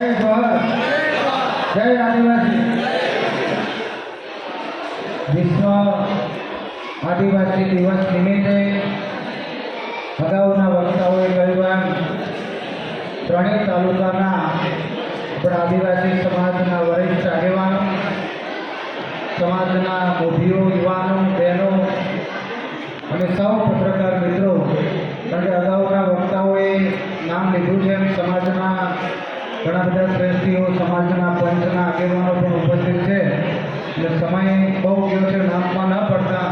जय जोहर, जय आदिवासी। विश्व आदिवासी दिवस निमित्ते अगाऊना वक्ताओए कह્યું ત્રણેય તાલુકાના આપણા આદિવાસી સમાજના વરિષ્ઠ આગેવાનો, સમાજના મોભીઓ, યુવાનો, બહેનો અને સૌ પત્રકાર મિત્રો, કારણ કે અગાઉના વક્તાઓએ નામ લીધું છે એમ સમાજના ઘણા બધા શ્રેષ્ઠીઓ, સમાજના પંચના આગેવાનો પણ ઉપસ્થિત છે. એટલે સમય બહુ ગયો છે, નામમાં ન પડતા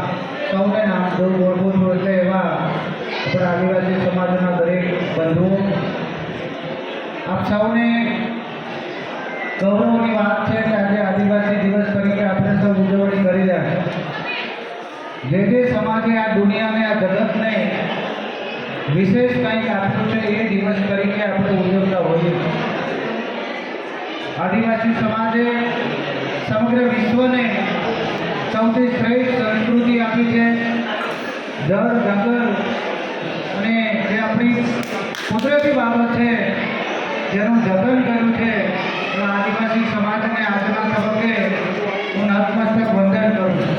સૌને નામ ઓળખું છું. એટલે એવા આપણા આદિવાસી સમાજના દરેક બંધુઓ, આપ સૌને ગૌરવની વાત છે કે આજે આદિવાસી દિવસ તરીકે આપણે સૌ ઉજવણી કરી રહ્યા છીએ. જે સમાજે આ દુનિયાને, આ જગતને વિશેષ કંઈક આપ્યું છે એ દિવસ તરીકે આપણે ઉજવતા હોઈએ. આદિવાસી સમાજે સમગ્ર વિશ્વને સૌથી શ્રેષ્ઠ સંસ્કૃતિ આપી છે. જળ, જંગલ અને જે આપણી કુદરતી બાબત છે જેનું જતન કર્યું છે, એ આદિવાસી સમાજને આજના તબક્કે હું નતમસ્તક વંદન કરું છું.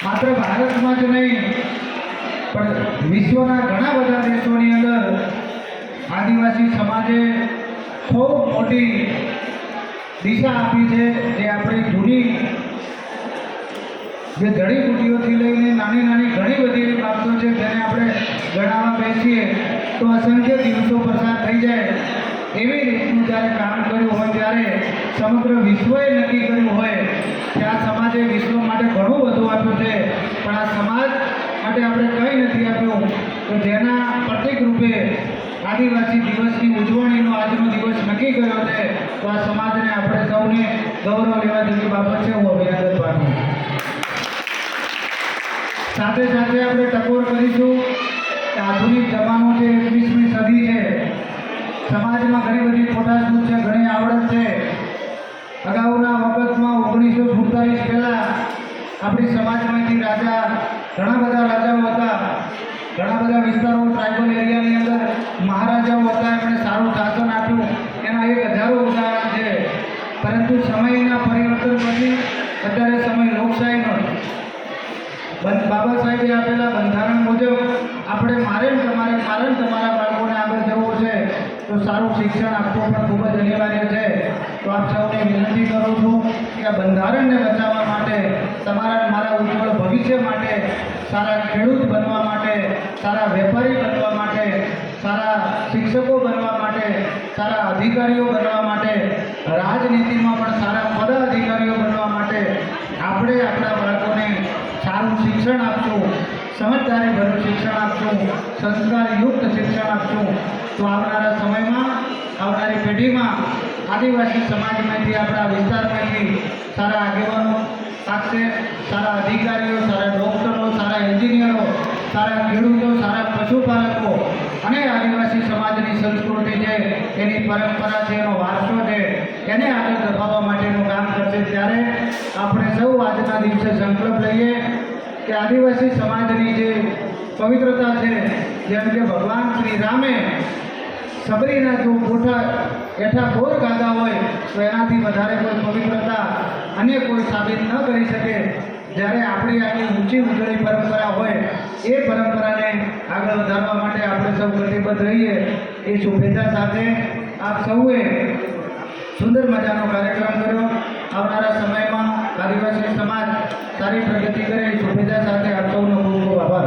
માત્ર ભારતમાં જ નહીં પણ વિશ્વના ઘણા બધા દેશોની અંદર આદિવાસી સમાજે ખૂબ મોટી દિશા આપી છે. જે આપણી જૂની જે જડીબુટીઓથી લઈને નાની નાની ઘણી બધી એવી બાબતો છે જેને આપણે ગણાવવા બેસીએ તો અસંખ્ય દિવસો પસાર થઈ જાય. એવી રીતનું જ્યારે કામ કર્યું હોય, ત્યારે સમગ્ર વિશ્વએ નક્કી કર્યું હોય કે આ સમાજે વિશ્વ માટે ઘણું બધું આપ્યું છે, પણ આ સમાજ માટે આપણે કંઈ નથી આપ્યું. તો જેના પ્રતિક રૂપે આદિવાસી દિવસની ઉજવણીનો આજનો દિવસ નક્કી કર્યો છે, તો આ સમાજને આપણે સૌને ગૌરવ લેવા જેવી બાબત છે. હું અભિનંદન પાઠવું. સાથે સાથે આપણે ટકોર કરીશું કે આધુનિક જમાનો છે, 21મી સદી છે. સમાજમાં ઘણી બધી ખોટાસૂઝ છે, ઘણી આવડત છે. અગાઉના વખતમાં 1947 પહેલાં આપણી સમાજમાંથી રાજા, ઘણા બધા રાજાઓ હતા, ઘણા બધા વિસ્તારો, ટ્રાઇબલ એરિયાની અંદર મહારાજાઓ હતા. એમણે સારું શાસન આપ્યું, એના એક હજારો ઉદાહરણ છે. પરંતુ સમયના પરિવર્તન પછી અત્યારે સમય લોકશાહીનો, બાબા સાહેબે આપેલા બંધારણ મુજબ આપણે મારે તમારા બાળકોને આગળ જવું છે તો સારું શિક્ષણ આપવું પણ ખૂબ જ અનિવાર્ય છે. તો આપ સૌને વિનંતી કરું છું કે આ બંધારણને બચાવવા માટે, તમારા મારા ઉજ્જવળ ભવિષ્ય માટે, સારા ખેડૂત બનવા માટે, સારા વેપારી બનવા માટે, સારા શિક્ષકો બનવા માટે, સારા અધિકારીઓ બનવા માટે, રાજનીતિમાં પણ સારા પદાધિકારીઓ બનવા માટે આપણે આપણા બાળકોને સારું શિક્ષણ આપશું, સમજદારીભર્યું શિક્ષણ આપશું, સંસ્કારયુક્ત શિક્ષણ આપશું. તો આવનારા સમયમાં, આવનારી પેઢીમાં આદિવાસી સમાજમાંથી, આપણા વિસ્તારમાંથી સારા આગેવાનો આપશે, સારા અધિકારીઓ, સારા ડૉક્ટરો, સારા એન્જિનિયરો, સારા ખેડૂતો, સારા પશુપાલકો અને આદિવાસી સમાજની સંસ્કૃતિ છે, એની પરંપરા છે, એનો વારસો છે, એને આગળ ધપાવવા માટેનું કામ કરશે. ત્યારે આપણે સૌ આજના દિવસે સંકલ્પ લઈએ કે આદિવાસી સમાજની જે પવિત્રતા છે, જેમ કે ભગવાન શ્રી રામે સબરીના જો એઠા બોર ગાધા હોય તો એનાથી વધારે કોઈ પવિત્રતા અન્ય કોઈ સાબિત ન કરી શકે. જ્યારે આપણી આટલી ઊંચી ઉજળી પરંપરા હોય, એ પરંપરાને આગળ વધારવા માટે આપણે સૌ કટિબદ્ધ રહીએ. એ શુભેચ્છા સાથે આપ સૌએ સુંદર મજાનો કાર્યક્રમ કર્યો. આવનારા સમયમાં આદિવાસી સમાજ સારી પ્રગતિ કરે એ શુભેચ્છા સાથે આપ સૌનો ખૂબ ખૂબ આભાર.